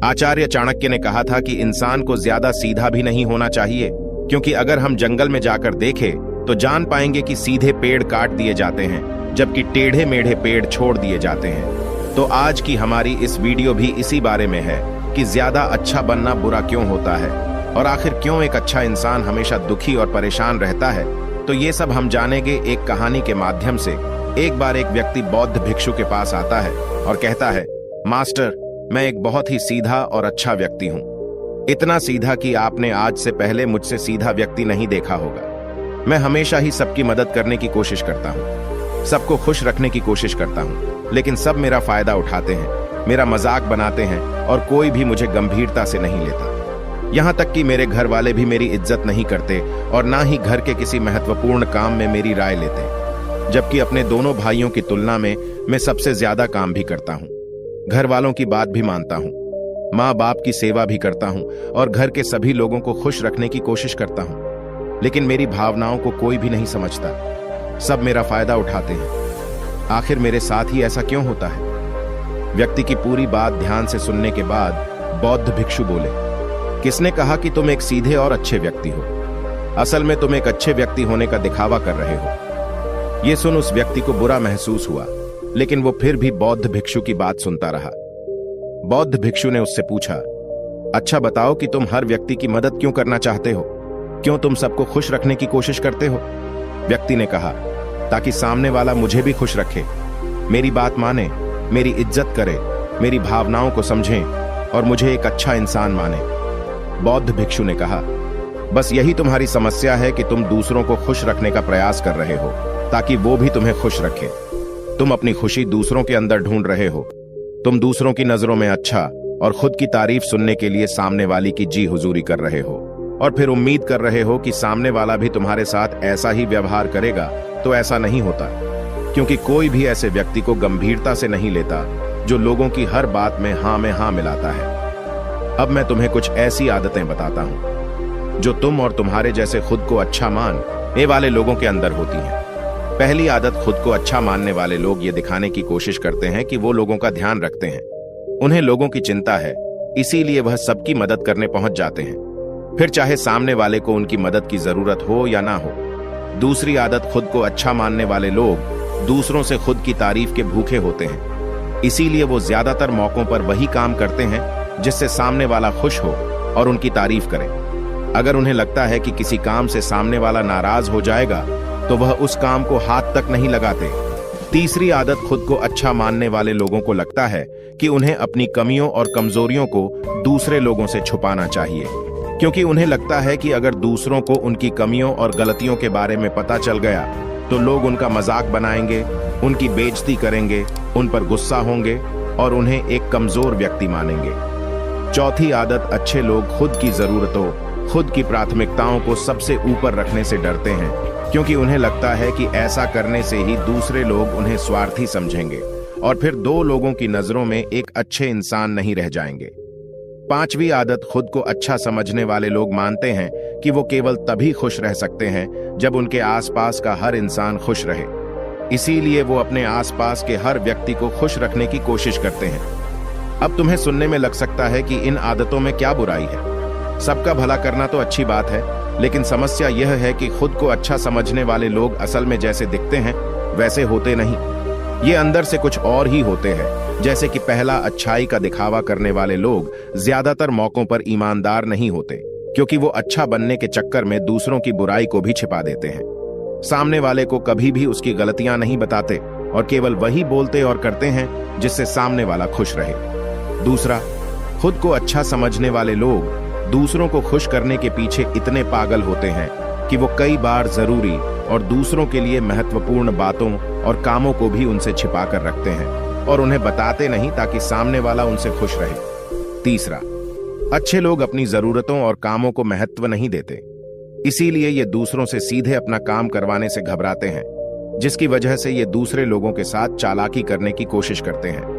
आचार्य चाणक्य ने कहा था कि इंसान को ज्यादा सीधा भी नहीं होना चाहिए, क्योंकि अगर हम जंगल में जाकर देखें तो जान पाएंगे कि सीधे पेड़ काट दिए जाते हैं जबकि टेढ़े मेढ़े पेड़ छोड़ दिए जाते हैं। तो आज की हमारी इस वीडियो भी इसी बारे में है कि ज्यादा अच्छा बनना बुरा क्यों होता है और आखिर क्यों एक अच्छा इंसान हमेशा दुखी और परेशान रहता है। तो ये सब हम जानेंगे एक कहानी के माध्यम से। एक बार एक व्यक्ति बौद्ध भिक्षु के पास आता है और कहता है, मास्टर, मैं एक बहुत ही सीधा और अच्छा व्यक्ति हूँ। इतना सीधा कि आपने आज से पहले मुझसे सीधा व्यक्ति नहीं देखा होगा। मैं हमेशा ही सबकी मदद करने की कोशिश करता हूँ, सबको खुश रखने की कोशिश करता हूँ, लेकिन सब मेरा फायदा उठाते हैं, मेरा मजाक बनाते हैं और कोई भी मुझे गंभीरता से नहीं लेता। यहाँ तक कि मेरे घर वाले भी मेरी इज्जत नहीं करते और ना ही घर के किसी महत्वपूर्ण काम में मेरी राय लेते, जबकि अपने दोनों भाइयों की तुलना में मैं सबसे ज्यादा काम भी करता हूँ। घर वालों की बात भी मानता हूँ, माँ बाप की सेवा भी करता हूँ और घर के सभी लोगों को खुश रखने की कोशिश करता हूँ, लेकिन मेरी भावनाओं को कोई भी नहीं समझता। सब मेरा फायदा उठाते हैं। आखिर मेरे साथ ही ऐसा क्यों होता है? व्यक्ति की पूरी बात ध्यान से सुनने के बाद बौद्ध भिक्षु बोले, किसने कहा कि तुम एक सीधे और अच्छे व्यक्ति हो? असल में तुम एक अच्छे व्यक्ति होने का दिखावा कर रहे हो। यह सुन उस व्यक्ति को बुरा महसूस हुआ, लेकिन वो फिर भी बौद्ध भिक्षु की बात सुनता रहा। बौद्ध भिक्षु ने उससे पूछा, अच्छा बताओ कि तुम हर व्यक्ति की मदद क्यों करना चाहते हो? क्यों तुम सबको खुश रखने की कोशिश करते हो? व्यक्ति ने कहा, ताकि सामने वाला मुझे भी खुश रखे, मेरी बात माने, मेरी इज्जत करे, मेरी भावनाओं को समझें और मुझे एक अच्छा इंसान माने। बौद्ध भिक्षु ने कहा, बस यही तुम्हारी समस्या है कि तुम दूसरों को खुश रखने का प्रयास कर रहे हो ताकि वो भी तुम्हें खुश रखे। तुम अपनी खुशी दूसरों के अंदर ढूंढ रहे हो। तुम दूसरों की नजरों में अच्छा और खुद की तारीफ सुनने के लिए सामने वाली की जी हुजूरी कर रहे हो और फिर उम्मीद कर रहे हो कि सामने वाला भी तुम्हारे साथ ऐसा ही व्यवहार करेगा। तो ऐसा नहीं होता, क्योंकि कोई भी ऐसे व्यक्ति को गंभीरता से नहीं लेता जो लोगों की हर बात में हाँ मिलाता है। अब मैं तुम्हें कुछ ऐसी आदतें बताता हूं जो तुम और तुम्हारे जैसे खुद को अच्छा मानने वाले लोगों के अंदर होती हैं। पहली आदत, खुद को अच्छा मानने वाले लोग ये दिखाने की कोशिश करते हैं कि वो लोगों का ध्यान रखते हैं। उन्हें लोगों की चिंता है, इसीलिए वह सबकी मदद करने पहुंच जाते हैं, फिर चाहे सामने वाले को उनकी मदद की जरूरत हो या ना हो। दूसरी आदत, खुद को अच्छा मानने वाले लोग दूसरों से खुद की तारीफ के भूखे होते हैं, इसीलिए वो ज्यादातर मौकों पर वही काम करते हैं जिससे सामने वाला खुश हो और उनकी तारीफ करे। अगर उन्हें लगता है कि किसी काम से सामने वाला नाराज हो जाएगा तो वह उस काम को हाथ तक नहीं लगाते। तीसरी आदत, खुद को अच्छा मानने वाले लोगों को लगता है कि उन्हें अपनी कमियों और कमजोरियों को दूसरे लोगों से छुपाना चाहिए, क्योंकि उन्हें लगता है कि अगर दूसरों को उनकी कमियों और गलतियों के बारे में पता चल गया तो लोग उनका मजाक बनाएंगे, उनकी बेइज्जती करेंगे, उन पर गुस्सा होंगे और उन्हें एक कमजोर व्यक्ति मानेंगे। चौथी आदत, अच्छे लोग खुद की जरूरतों, खुद की प्राथमिकताओं को सबसे ऊपर रखने से डरते हैं, क्योंकि उन्हें लगता है कि ऐसा करने से ही दूसरे लोग उन्हें स्वार्थी समझेंगे और फिर दो लोगों की नजरों में एक अच्छे इंसान नहीं रह जाएंगे। पांचवी आदत, खुद को अच्छा समझने वाले लोग मानते हैं कि वो केवल तभी खुश रह सकते हैं जब उनके आसपास का हर इंसान खुश रहे, इसीलिए वो अपने आसपास के हर व्यक्ति को खुश रखने की कोशिश करते हैं। अब तुम्हें सुनने में लग सकता है कि इन आदतों में क्या बुराई है। सबका भला करना तो अच्छी बात है, लेकिन समस्या यह है कि खुद को अच्छा समझने वाले लोग असल में जैसे दिखते हैं वैसे होते नहीं। ये अंदर से कुछ और ही होते हैं। जैसे कि पहला, अच्छाई का दिखावा करने वाले लोग ज्यादातर मौकों पर ईमानदार नहीं होते, क्योंकि वो अच्छा बनने के चक्कर में दूसरों की बुराई को भी छिपा देते हैं। सामने वाले को कभी भी उसकी गलतियां नहीं बताते और केवल वही बोलते और करते हैं जिससे सामने वाला खुश रहे। दूसरा, खुद को अच्छा समझने वाले लोग दूसरों को खुश करने के पीछे इतने पागल होते हैं कि वो कई बार जरूरी और दूसरों के लिए महत्वपूर्ण बातों और कामों को भी उनसे छिपा कर रखते हैं और उन्हें बताते नहीं ताकि सामने वाला उनसे खुश रहे। तीसरा, अच्छे लोग अपनी जरूरतों और कामों को महत्व नहीं देते, इसीलिए ये दूसरों से सीधे अपना काम करवाने से घबराते हैं, जिसकी वजह से ये दूसरे लोगों के साथ चालाकी करने की कोशिश करते हैं।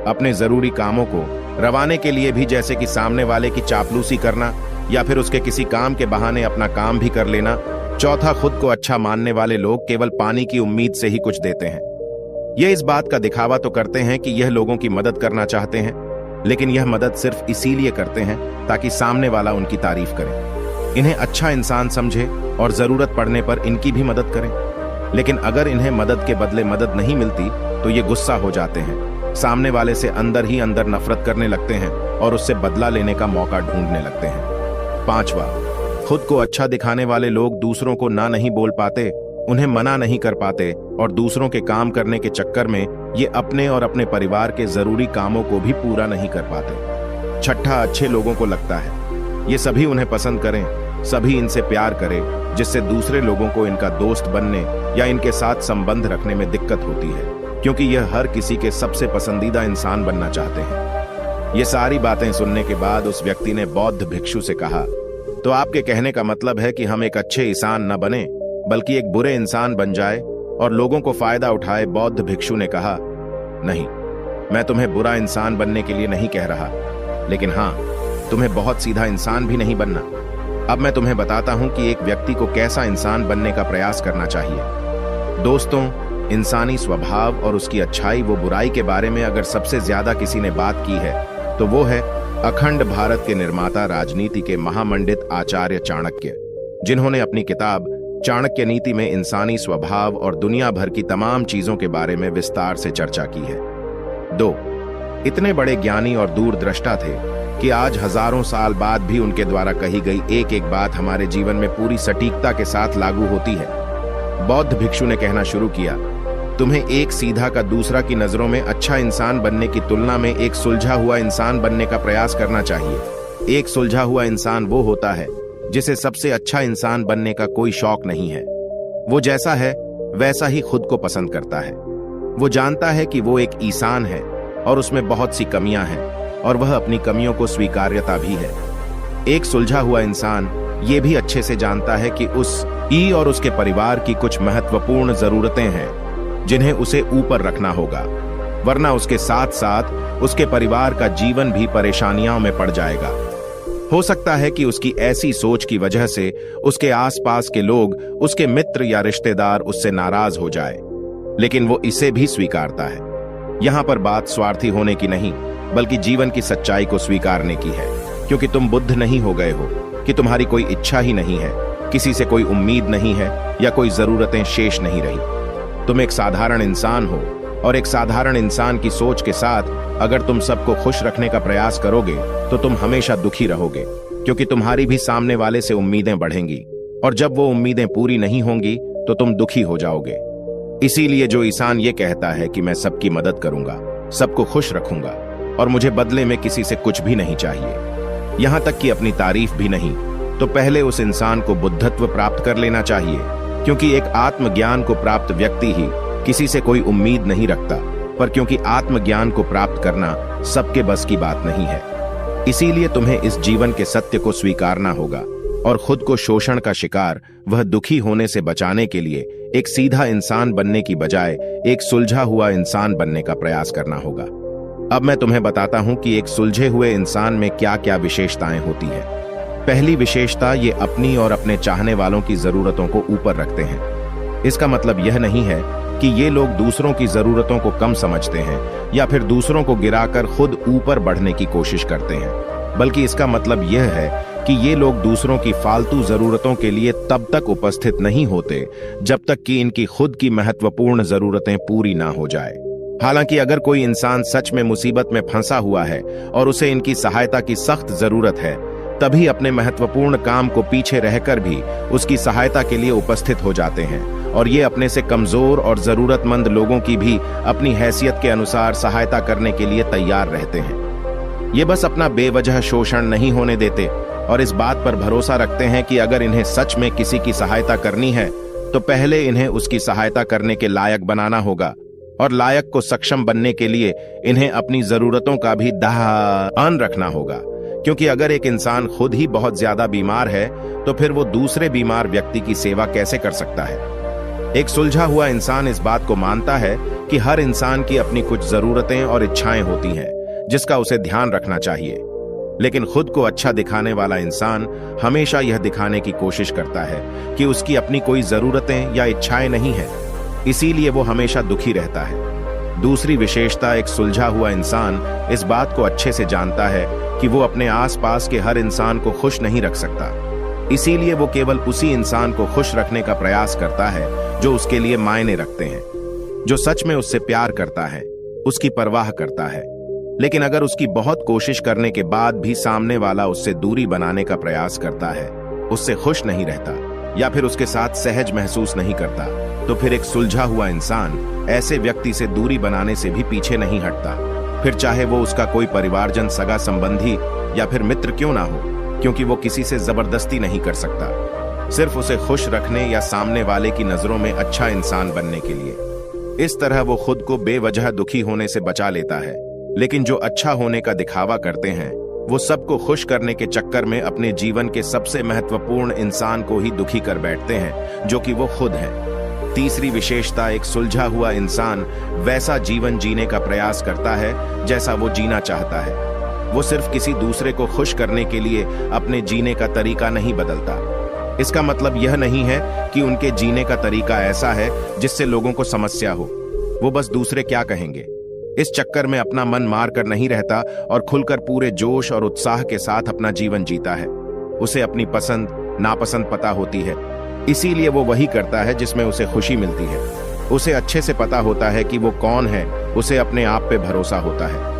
अपने जरूरी कामों को रवाने के लिए भी, जैसे कि सामने वाले की चापलूसी करना या फिर उसके किसी काम के बहाने अपना काम भी कर लेना। चौथा, खुद को अच्छा मानने वाले लोग केवल पानी की उम्मीद से ही कुछ देते हैं। ये इस बात का दिखावा तो करते हैं कि यह लोगों की मदद करना चाहते हैं, लेकिन यह मदद सिर्फ इसीलिए करते हैं ताकि सामने वाला उनकी तारीफ करे, इन्हें अच्छा इंसान समझे और जरूरत पड़ने पर इनकी भी मदद करें। लेकिन अगर इन्हें मदद के बदले मदद नहीं मिलती तो ये गुस्सा हो जाते हैं, सामने वाले से अंदर ही अंदर नफरत करने लगते हैं और उससे बदला लेने का मौका ढूंढने लगते हैं। 5वां, खुद को अच्छा दिखाने वाले लोग दूसरों को ना नहीं बोल पाते, उन्हें मना नहीं कर पाते और दूसरों के काम करने के चक्कर में ये अपने और अपने परिवार के जरूरी कामों को भी पूरा नहीं कर पाते। 6, अच्छे लोगों को लगता है ये सभी उन्हें पसंद करें, सभी इनसे प्यार करें, जिससे दूसरे लोगों को इनका दोस्त बनने या इनके साथ संबंध रखने में दिक्कत होती है, क्योंकि यह हर किसी के सबसे पसंदीदा इंसान बनना चाहते हैं। ये सारी बातें सुनने के बाद उस व्यक्ति ने बौद्ध भिक्षु से कहा, तो आपके कहने का मतलब है कि हम एक अच्छे इंसान न बने बल्कि एक बुरे इंसान बन जाए और लोगों को फायदा उठाए? बौद्ध भिक्षु ने कहा, नहीं, मैं तुम्हें बुरा इंसान बनने के लिए नहीं कह रहा, लेकिन हाँ, तुम्हें बहुत सीधा इंसान भी नहीं बनना। अब मैं तुम्हें बताता हूं कि एक व्यक्ति को कैसा इंसान बनने का प्रयास करना चाहिए। दोस्तों, इंसानी स्वभाव और उसकी अच्छाई व बुराई के बारे में अगर सबसे ज्यादा किसी ने बात की है तो वो है अखंड भारत के निर्माता, राजनीति के महामंडित आचार्य चाणक्य, जिन्होंने अपनी किताब चाणक्य नीति में इंसानी स्वभाव और दुनिया भर की तमाम चीजों के बारे में विस्तार से चर्चा की है। 2, इतने बड़े ज्ञानी और दूरदृष्टा थे कि आज हजारों साल बाद भी उनके द्वारा कही गई एक एक बात हमारे जीवन में पूरी सटीकता के साथ लागू होती है। बौद्ध भिक्षु ने कहना शुरू किया, तुम्हें एक सीधा का दूसरा की नजरों में अच्छा इंसान बनने की तुलना में एक सुलझा हुआ इंसान बनने का प्रयास करना चाहिए। एक सुलझा हुआ इंसान वो होता है जिसे सबसे अच्छा इंसान बनने का कोई शौक नहीं है। वो जैसा है वैसा ही खुद को पसंद करता है। वो जानता है कि वो एक इंसान है और उसमें बहुत सी कमियां हैं और वह अपनी कमियों को स्वीकार्यता भी है। एक सुलझा हुआ इंसान ये भी अच्छे से जानता है कि उसकी और उसके परिवार की कुछ महत्वपूर्ण जरूरतें हैं जिन्हें उसे ऊपर रखना होगा, वरना उसके साथ साथ उसके परिवार का जीवन भी परेशानियों में पड़ जाएगा। हो सकता है कि उसकी ऐसी सोच की वजह से उसके आसपास के लोग, उसके मित्र या रिश्तेदार उससे नाराज हो जाए, लेकिन वो इसे भी स्वीकारता है। यहां पर बात स्वार्थी होने की नहीं बल्कि जीवन की सच्चाई को स्वीकारने की है, क्योंकि तुम बुद्ध नहीं हो गए हो कि तुम्हारी कोई इच्छा ही नहीं है, किसी से कोई उम्मीद नहीं है या कोई जरूरतें शेष नहीं रही। तुम एक साधारण इंसान हो और एक साधारण इंसान की सोच के साथ अगर तुम सबको खुश रखने का प्रयास करोगे तो तुम हमेशा दुखी रहोगे, क्योंकि तुम्हारी भी सामने वाले से उम्मीदें बढ़ेंगी और जब वो उम्मीदें पूरी नहीं होंगी तो तुम दुखी हो जाओगे। इसीलिए जो इंसान ये कहता है कि मैं सबकी मदद करूंगा, सबको खुश रखूंगा और मुझे बदले में किसी से कुछ भी नहीं चाहिए, यहां तक कि अपनी तारीफ भी नहीं, तो पहले उस इंसान को बुद्धत्व प्राप्त कर लेना चाहिए, क्योंकि एक आत्मज्ञान को प्राप्त व्यक्ति ही किसी से कोई उम्मीद नहीं रखता, पर क्योंकि आत्मज्ञान को प्राप्त करना सबके बस की बात नहीं है। इसीलिए तुम्हें इस जीवन के सत्य को स्वीकारना होगा और खुद को शोषण का शिकार, वह दुखी होने से बचाने के लिए एक सीधा इंसान बनने की बजाय एक सुलझा हुआ इंसान बनने का प्रयास करना होगा। अब मैं तुम्हें बताता हूं कि एक सुलझे हुए इंसान में क्या क्या विशेषताएं होती हैं। पहली विशेषता, ये अपनी और अपने चाहने वालों की जरूरतों को ऊपर रखते हैं। इसका मतलब यह नहीं है कि ये लोग दूसरों की जरूरतों को कम समझते हैं या फिर दूसरों को गिराकर खुद ऊपर बढ़ने की कोशिश करते हैं, बल्कि इसका मतलब यह है कि ये लोग दूसरों की फालतू जरूरतों के लिए तब तक उपस्थित नहीं होते जब तक कि इनकी खुद की महत्वपूर्ण जरूरतें पूरी ना हो जाए। हालांकि अगर कोई इंसान सच में मुसीबत में फंसा हुआ है और उसे इनकी सहायता की सख्त जरूरत है, तभी अपने महत्वपूर्ण काम को पीछे रहकर भी उसकी सहायता के लिए उपस्थित हो जाते हैं और ये अपने से कमजोर और जरूरतमंद लोगों की भी अपनी हैसियत के अनुसार सहायता करने के लिए तैयार रहते हैं। ये बस अपना बेवजह शोषण नहीं होने देते और इस बात पर भरोसा रखते हैं कि अगर इन्हें सच में किसी की सहायता करनी है तो पहले इन्हें उसकी सहायता करने के लायक बनाना होगा, और लायक को सक्षम बनने के लिए इन्हें अपनी जरूरतों का भी ध्यान रखना होगा, क्योंकि अगर एक इंसान खुद ही बहुत ज्यादा बीमार है तो फिर वो दूसरे बीमार व्यक्ति की सेवा कैसे कर सकता है। एक सुलझा हुआ इंसान इस बात को मानता है कि हर इंसान की अपनी कुछ जरूरतें और इच्छाएं होती हैं जिसका उसे ध्यान रखना चाहिए, लेकिन खुद को अच्छा दिखाने वाला इंसान हमेशा यह दिखाने की कोशिश करता है कि उसकी अपनी कोई जरूरतें या इच्छाएं नहीं है, इसीलिए वो हमेशा दुखी रहता है। दूसरी विशेषता, एक सुलझा हुआ इंसान इस बात को अच्छे से जानता है कि वो अपने आसपास के हर इंसान को खुश नहीं रख सकता। इसीलिए वो केवल उसी इंसान को खुश रखने का प्रयास करता है जो उसके लिए मायने रखते हैं, जो सच में उससे प्यार करता है, उसकी परवाह करता है। लेकिन अगर उसकी बहुत कोशिश करने के बाद भी सामने वाला उससे दूरी बनाने का प्रयास करता है, उससे खुश नहीं रहता या फिर उसके साथ सहज महसूस नहीं करता, तो फिर एक सुलझा हुआ इंसान ऐसे व्यक्ति से दूरी बनाने से भी पीछे नहीं हटता, फिर चाहे वो उसका कोई परिवारजन, सगा संबंधी या फिर मित्र क्यों ना हो, क्योंकि वो किसी से जबरदस्ती नहीं कर सकता, सिर्फ उसे खुश रखने या सामने वाले की नजरों में अच्छा इंसान बनने के लिए। इस तरह वो खुद को बेवजह दुखी होने से बचा लेता है। लेकिन जो अच्छा होने का दिखावा करते हैं, वो सबको खुश करने के चक्कर में अपने जीवन के सबसे महत्वपूर्ण इंसान को ही दुखी कर बैठते हैं, जो कि वो खुद है। तीसरी विशेषता, एक सुलझा हुआ इंसान वैसा जीवन जीने का प्रयास करता है जैसा वो जीना चाहता है। वो सिर्फ किसी दूसरे को खुश करने के लिए अपने जीने का तरीका नहीं बदलता। इसका मतलब यह नहीं है कि उनके जीने का तरीका ऐसा है जिससे लोगों को समस्या हो। वो बस दूसरे क्या कहेंगे इस चक्कर में अपना मन मार कर नहीं रहता और खुलकर पूरे जोश और उत्साह के साथ अपना जीवन जीता है। उसे अपनी पसंद नापसंद पता होती है, इसीलिए वो वही करता है जिसमें उसे खुशी मिलती है। उसे अच्छे से पता होता है कि वो कौन है, उसे अपने आप पे भरोसा होता है।